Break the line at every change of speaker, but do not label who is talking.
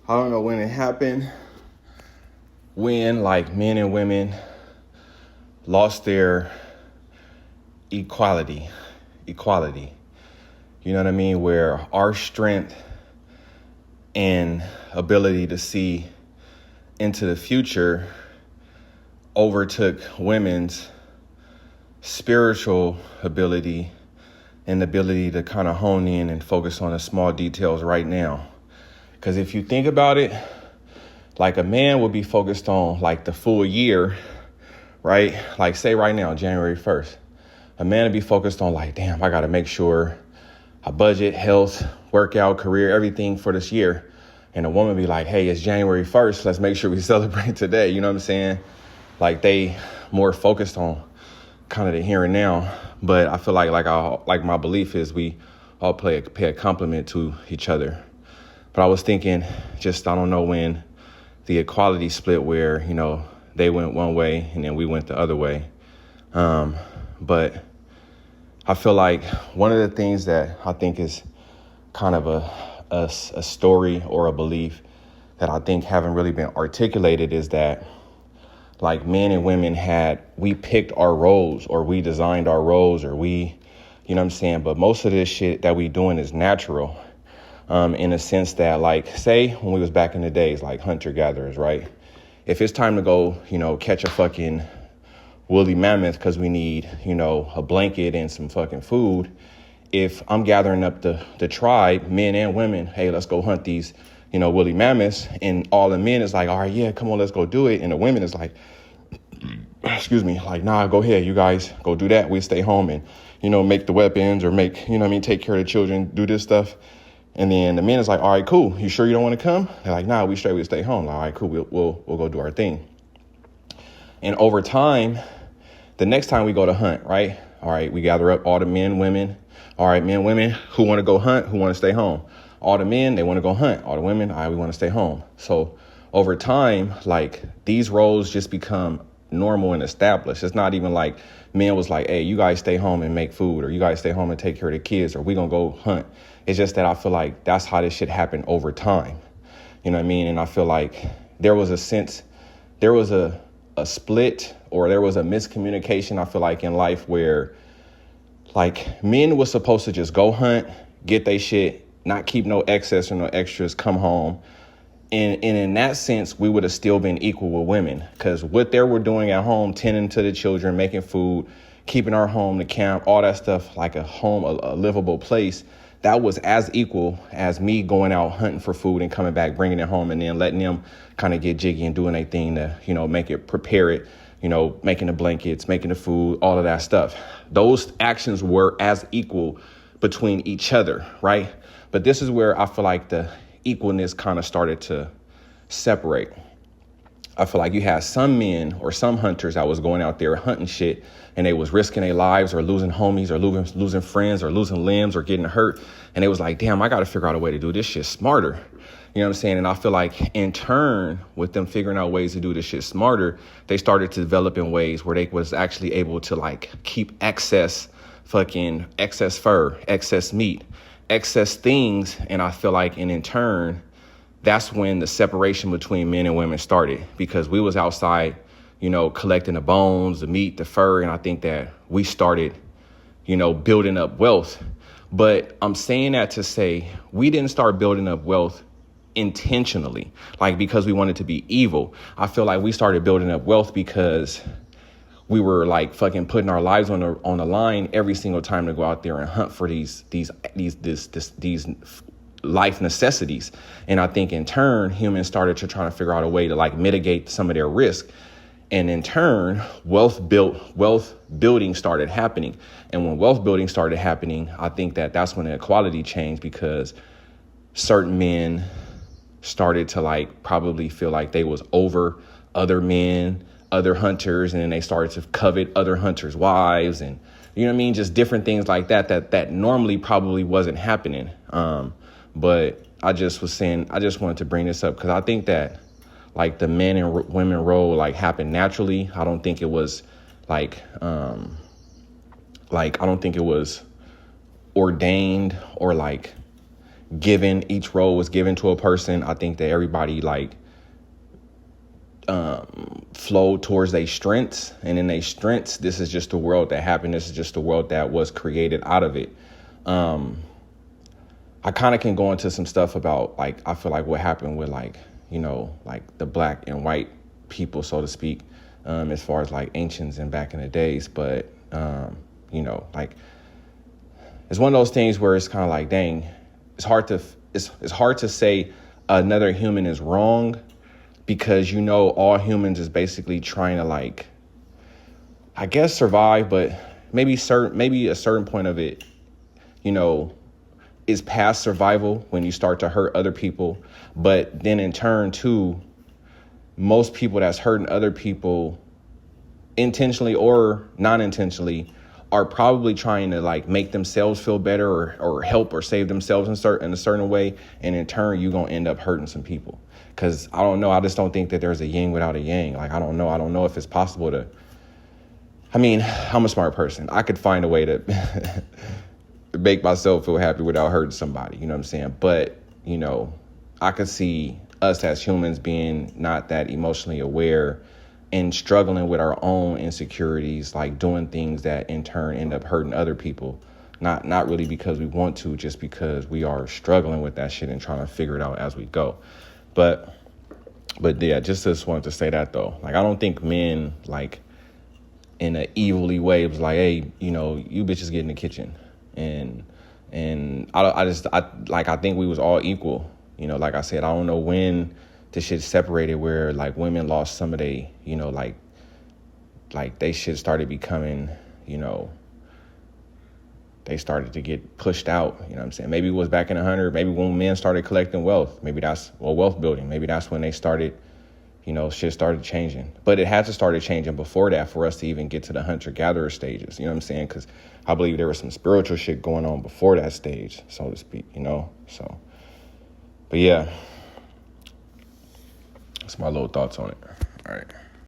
I don't know when it happened, when like men and women lost their equality. You know what I mean? Where our strength and ability to see into the future overtook women's spiritual ability and the ability to kind of hone in and focus on the small details right now. Because if you think about it, like a man would be focused on like the full year, right? Like say right now, January 1st, a man would be focused on like, damn, I got to make sure I budget, health, workout, career, everything for this year. And a woman be like, hey, it's January 1st. Let's make sure we celebrate today. You know what I'm saying? Like they more focused on kind of the here and now. But I feel like my belief is we all pay a compliment to each other. But I was thinking, I don't know when the equality split where, you know, they went one way and then we went the other way. But I feel like one of the things that I think is kind of a story or a belief that I think haven't really been articulated is that like men and women we picked our roles or we designed our roles or we, you know what I'm saying? But most of this shit that we doing is natural. In a sense that like, say when we was back in the days, like hunter gatherers, right? If it's time to go, you know, catch a fucking woolly mammoth because we need, you know, a blanket and some fucking food. If I'm gathering up the tribe, men and women, hey, let's go hunt these, you know, woolly mammoths. And all the men is like, all right, yeah, come on, let's go do it. And the women is like, excuse me, like, nah, go ahead. You guys go do that. We stay home and, you know, make the weapons or make, you know what I mean, take care of the children, do this stuff. And then the men is like, all right, cool. You sure you don't want to come? They're like, nah, we stay home. Like, all right, cool. We'll go do our thing. And over time, the next time we go to hunt, right? All right, we gather up all the men, women. All right, men, women, who want to go hunt, who want to stay home. All the men, they want to go hunt. All the women, all right, we want to stay home. So over time, like these roles just become normal and established. It's not even like men was like, hey, you guys stay home and make food, or you guys stay home and take care of the kids, or we gonna go hunt. It's just that I feel like that's how this shit happened over time. You know what I mean? And I feel like there was a split or there was a miscommunication, I feel like, in life where like men was supposed to just go hunt, get they shit, not keep no excess or no extras, come home. And in that sense, we would have still been equal with women because what they were doing at home, tending to the children, making food, keeping our home, the camp, all that stuff, like a home, a livable place, that was as equal as me going out hunting for food and coming back, bringing it home and then letting them kind of get jiggy and doing their thing to, you know, prepare it, you know, making the blankets, making the food, all of that stuff. Those actions were as equal between each other, right? But this is where I feel like the equalness kind of started to separate. I feel like you had some men or some hunters that was going out there hunting shit and they was risking their lives or losing homies or losing friends or losing limbs or getting hurt. And they was like, damn, I got to figure out a way to do this shit smarter. You know what I'm saying? And I feel like in turn, with them figuring out ways to do this shit smarter, they started to develop in ways where they was actually able to like keep excess fur, excess meat, excess things. And I feel like in turn, that's when the separation between men and women started because we was outside, you know, collecting the bones, the meat, the fur. And I think that we started, you know, building up wealth. But I'm saying that to say we didn't start building up wealth intentionally, like because we wanted to be evil. I feel like we started building up wealth because we were like fucking putting our lives on the line every single time to go out there and hunt for these life necessities. And I think in turn, humans started to try to figure out a way to like mitigate some of their risk. And in turn, wealth building started happening. And when wealth building started happening, I think that's when the equality changed because certain men started to like probably feel like they was over other men, other hunters, and then they started to covet other hunters' wives and, you know what I mean? Just different things like that normally probably wasn't happening. But I just wanted to bring this up because I think that like the men and women role like happened naturally. I don't think it was I don't think it was ordained or like each role was given to a person. I think that everybody like flowed towards their strengths, and in their strengths, this is just the world that happened. This is just the world that was created out of it. I kind of can go into some stuff about like, I feel like what happened with like, like the black and white people, so to speak, as far as like ancients and back in the days. But, like it's one of those things where it's kind of like, dang, it's hard to say another human is wrong, because, all humans is basically trying to like, I guess, survive, but maybe a certain point of it, is past survival when you start to hurt other people. But then in turn, too, most people that's hurting other people intentionally or non-intentionally are probably trying to like make themselves feel better or help or save themselves in a certain way. And in turn, you're going to end up hurting some people. Because I don't know. I just don't think that there's a yin without a yang. Like, I don't know. I don't know if it's possible to. I mean, I'm a smart person. I could find a way to make myself feel happy without hurting somebody. You know what I'm saying? But, I could see us as humans being not that emotionally aware and struggling with our own insecurities, like doing things that in turn end up hurting other people. Not really because we want to, just because we are struggling with that shit and trying to figure it out as we go. But yeah, just wanted to say that though. Like, I don't think men, like, in an evilly way was like, hey, you bitches get in the kitchen. And I think we was all equal. Like I said, I don't know when this shit separated where like women lost some of they, like they shit started becoming, they started to get pushed out. You know what I'm saying? Maybe it was back in 100. Maybe when men started collecting wealth. Maybe that's, wealth building. Maybe that's when they started, shit started changing. But it had to start changing before that for us to even get to the hunter-gatherer stages. You know what I'm saying? Because I believe there was some spiritual shit going on before that stage, so to speak, So, but yeah, that's my little thoughts on it. All right.